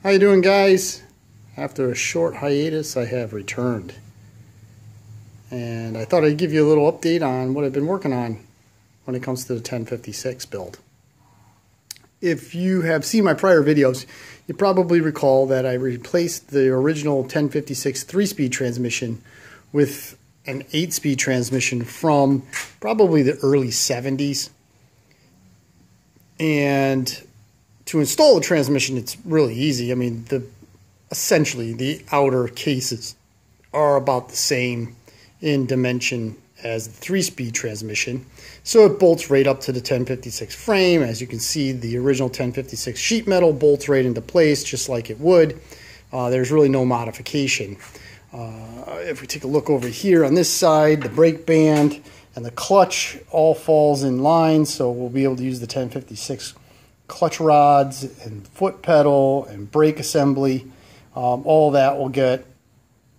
How you doing, guys? After a short hiatus, I have returned. And I thought I'd give you a little update on what I've been working on when it comes to the 1056 build. If you have seen my prior videos, you probably recall that I replaced the original 1056 3-speed transmission with an 8-speed transmission from probably the early 70s. And to install the transmission, it's really easy. I mean, essentially the outer cases are about the same in dimension as the 3-speed transmission. So it bolts right up to the 1056 frame. As you can see, the original 1056 sheet metal bolts right into place just like it would. There's really no modification. If we take a look over here on this side, the brake band and the clutch all falls in line, so we'll be able to use the 1056 clutch rods and foot pedal and brake assembly. All that will get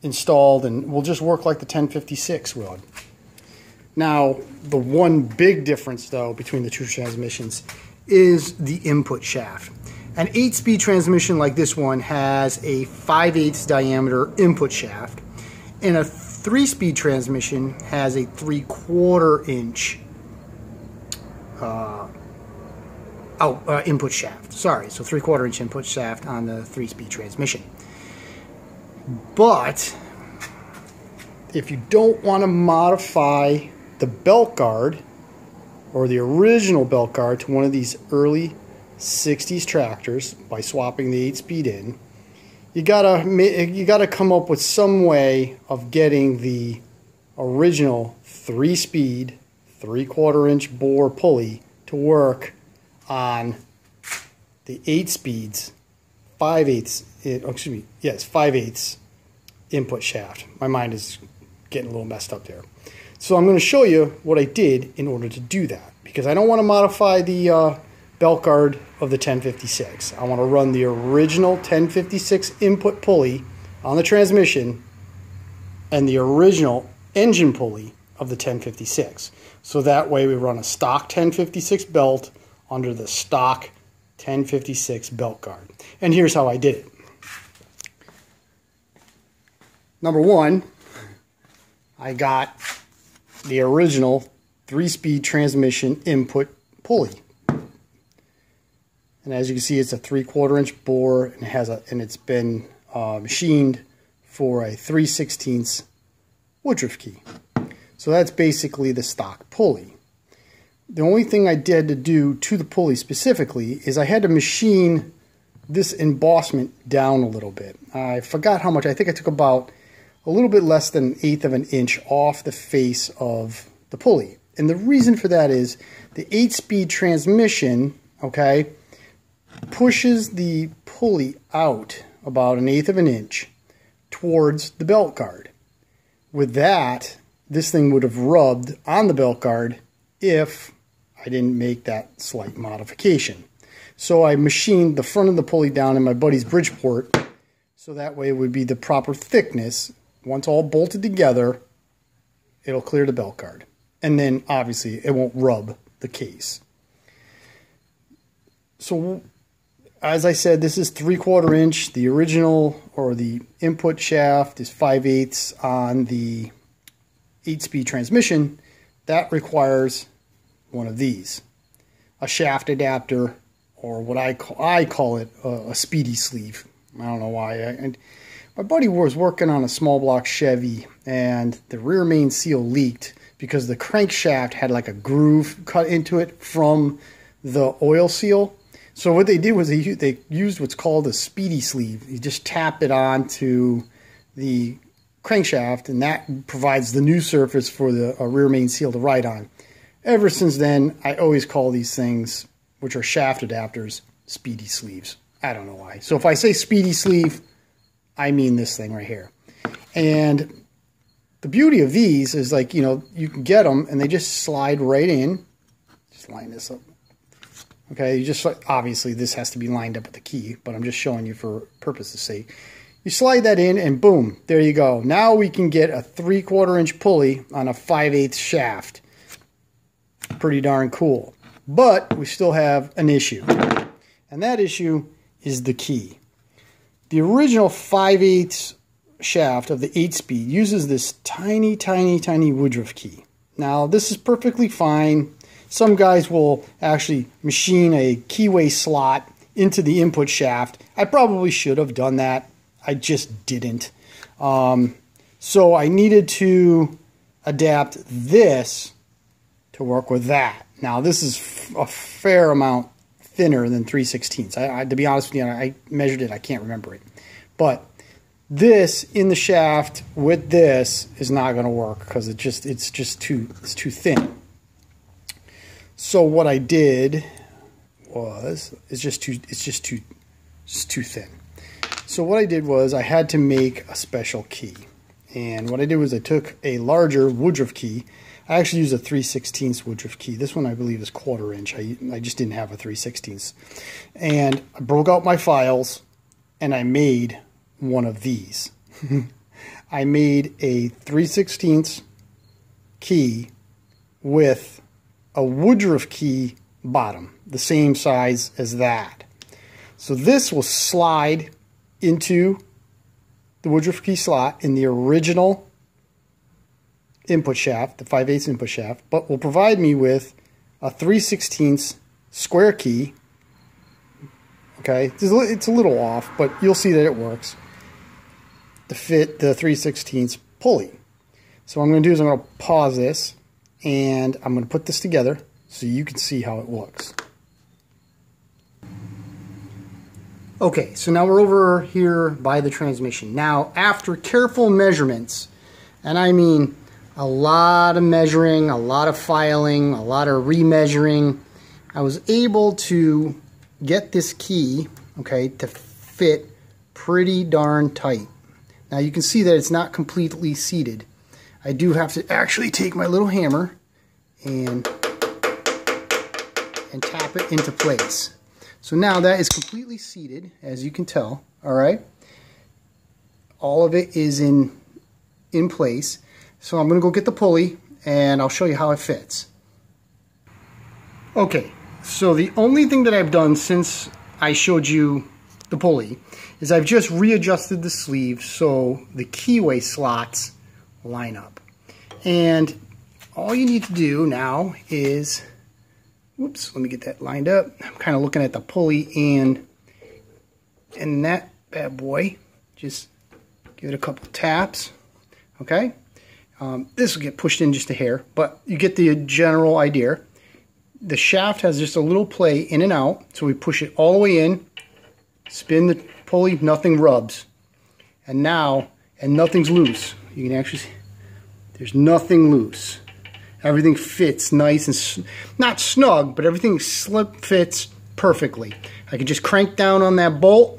installed and will just work like the 1056 would. Now, the one big difference though between the two transmissions is the input shaft. An 8-speed transmission like this one has a 5/8 diameter input shaft, and a 3-speed transmission has a 3/4 inch input shaft. Sorry, so 3/4 inch input shaft on the 3-speed transmission. But if you don't want to modify the belt guard or the original belt guard to one of these early 60s tractors by swapping the 8-speed in, you gotta come up with some way of getting the original 3-speed 3/4 inch bore pulley to work on the 8-speeds 5/8 input shaft. My mind is getting a little messed up there. So I'm going to show you what I did in order to do that, because I don't want to modify the belt guard of the 1056. I want to run the original 1056 input pulley on the transmission and the original engine pulley of the 1056. So that way we run a stock 1056 belt under the stock 1056 belt guard. And here's how I did it. Number one, I got the original 3-speed transmission input pulley. And as you can see, it's a 3/4 inch bore, and it's been machined for a 3/16 Woodruff key. So that's basically the stock pulley. The only thing I did to do to the pulley specifically is I had to machine this embossment down a little bit. I forgot how much. I think I took about a little bit less than 1/8 of an inch off the face of the pulley. And the reason for that is the 8-speed transmission, okay, pushes the pulley out about 1/8 of an inch towards the belt guard. With that, this thing would have rubbed on the belt guard if I didn't make that slight modification. So I machined the front of the pulley down in my buddy's Bridgeport, so that way it would be the proper thickness. Once all bolted together, it'll clear the belt guard. And then obviously it won't rub the case. So as I said, this is 3/4 inch. The original, or the input shaft, is 5/8 on the 8-speed transmission. That requires one of these, a shaft adapter, or what I call it a speedy sleeve. I don't know why. My buddy was working on a small block Chevy, and the rear main seal leaked because the crankshaft had like a groove cut into it from the oil seal. So what they did was they used what's called a speedy sleeve. You just tap it onto the crankshaft, and that provides the new surface for the rear main seal to ride on. Ever since then, I always call these things, which are shaft adapters, speedy sleeves. I don't know why. So if I say speedy sleeve, I mean this thing right here. And the beauty of these is, like, you know, you can get them and they just slide right in. Just line this up. Okay, you just, obviously this has to be lined up with the key, but I'm just showing you for purpose's sake. You slide that in and boom, there you go. Now we can get a 3/4 inch pulley on a 5/8 shaft. Pretty darn cool. But we still have an issue. And that issue is the key. The original 5/8 shaft of the 8-speed uses this tiny, tiny, tiny Woodruff key. Now, this is perfectly fine. Some guys will actually machine a keyway slot into the input shaft. I probably should have done that. I just didn't. So I needed to adapt this to work with that. Now, this is a fair amount thinner than 3/16. To be honest with you, I measured it. I can't remember it. But this in the shaft with this is not going to work because it's too thin. So what I did was it's just too thin. So what I did was I had to make a special key. And what I did was I took a larger Woodruff key. I actually used a 3/16 Woodruff key. This one I believe is 1/4 inch. I just didn't have a 3/16. And I broke out my files and I made one of these. I made a 3/16 key with a Woodruff key bottom, the same size as that. So this will slide into the Woodruff key slot in the original input shaft, the 5/8 input shaft, but will provide me with a 3/16 square key. Okay, it's a little off, but you'll see that it works to fit the 3/16 pulley. So what I'm going to do is I'm going to pause this and I'm going to put this together so you can see how it looks. Okay, so now we're over here by the transmission. Now, after careful measurements, and I mean a lot of measuring, a lot of filing, a lot of remeasuring, I was able to get this key, okay, to fit pretty darn tight. Now you can see that it's not completely seated. I do have to actually take my little hammer and tap it into place. So now that is completely seated, as you can tell, all right? All of it is in place. So I'm going to go get the pulley and I'll show you how it fits. Okay, so the only thing that I've done since I showed you the pulley is I've just readjusted the sleeve so the keyway slots line up. And all you need to do now is, whoops, let me get that lined up. I'm kind of looking at the pulley and that bad boy, just give it a couple taps, okay? This will get pushed in just a hair, but you get the general idea. The shaft has just a little play in and out, so we push it all the way in, spin the pulley, nothing rubs. And now, and nothing's loose. You can actually see, there's nothing loose. Everything fits nice and, not snug, but everything fits perfectly. I can just crank down on that bolt,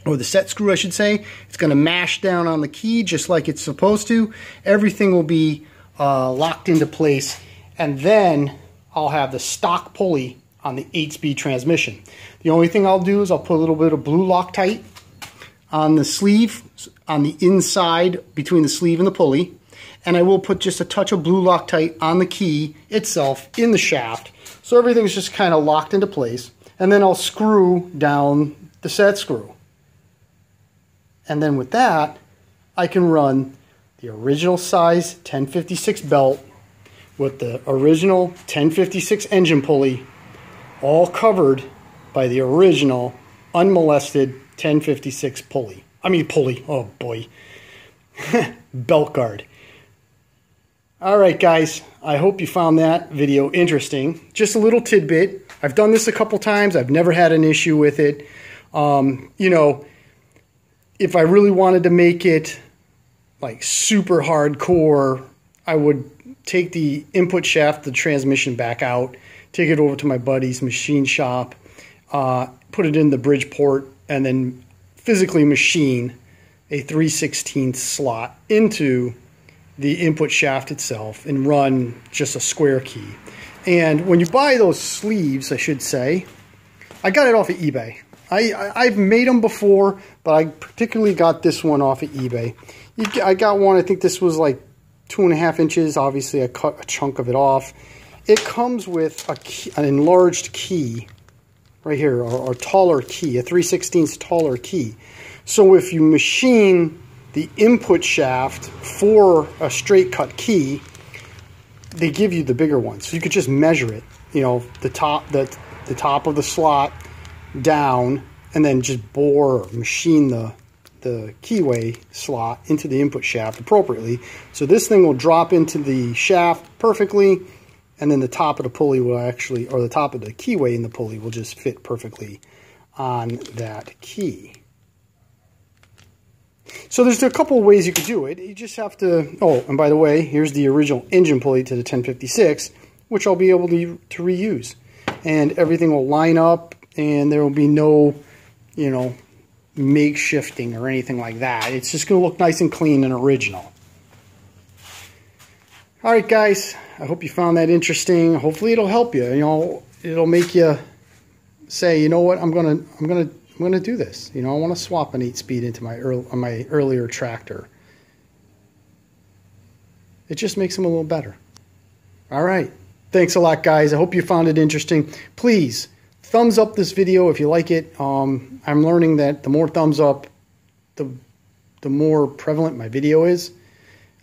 or the set screw I should say. It's going to mash down on the key just like it's supposed to. Everything will be locked into place, and then I'll have the stock pulley on the 8-speed transmission. The only thing I'll do is I'll put a little bit of blue Loctite on the sleeve, on the inside between the sleeve and the pulley, and I will put just a touch of blue Loctite on the key itself in the shaft, so everything's just kind of locked into place. And then I'll screw down the set screw. And then with that, I can run the original size 1056 belt with the original 1056 engine pulley, all covered by the original unmolested 1056 pulley. Oh boy, belt guard. All right, guys, I hope you found that video interesting. Just a little tidbit. I've done this a couple times. I've never had an issue with it. You know, if I really wanted to make it like super hardcore, I would take the input shaft, the transmission back out, take it over to my buddy's machine shop, put it in the bridge port, and then physically machine a 3/16 slot into the input shaft itself and run just a square key. And when you buy those sleeves, I should say, I got it off of eBay. I've made them before, but I particularly got this one off of eBay. I got one, I think this was like 2.5 inches. Obviously, I cut a chunk of it off. It comes with an enlarged key right here, or taller key, a 3/16 taller key. So if you machine the input shaft for a straight cut key, they give you the bigger one. So you could just measure it, you know, the top of the slot down, and then just bore or machine the keyway slot into the input shaft appropriately. So this thing will drop into the shaft perfectly, and then the top of the pulley will actually, or the top of the keyway in the pulley will just fit perfectly on that key. So there's a couple of ways you could do it. You just have to, oh, and by the way, here's the original engine pulley to the 1056, which I'll be able to reuse. And everything will line up, and there will be no, you know, makeshifting or anything like that. It's just going to look nice and clean and original. All right, guys, I hope you found that interesting. Hopefully it'll help you. You know, it'll make you say, you know what, I'm gonna do this. You know, I want to swap an 8-speed into my earlier tractor. It just makes them a little better. All right. Thanks a lot, guys. I hope you found it interesting. Please thumbs up this video if you like it. I'm learning that the more thumbs up, the more prevalent my video is.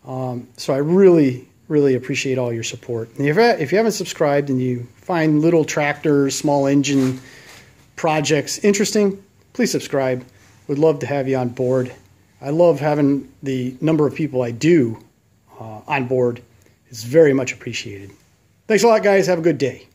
So I really appreciate all your support. And if you haven't subscribed and you find little tractors, small engine projects interesting, please subscribe. Would love to have you on board. I love having the number of people I do on board. It's very much appreciated. Thanks a lot, guys. Have a good day.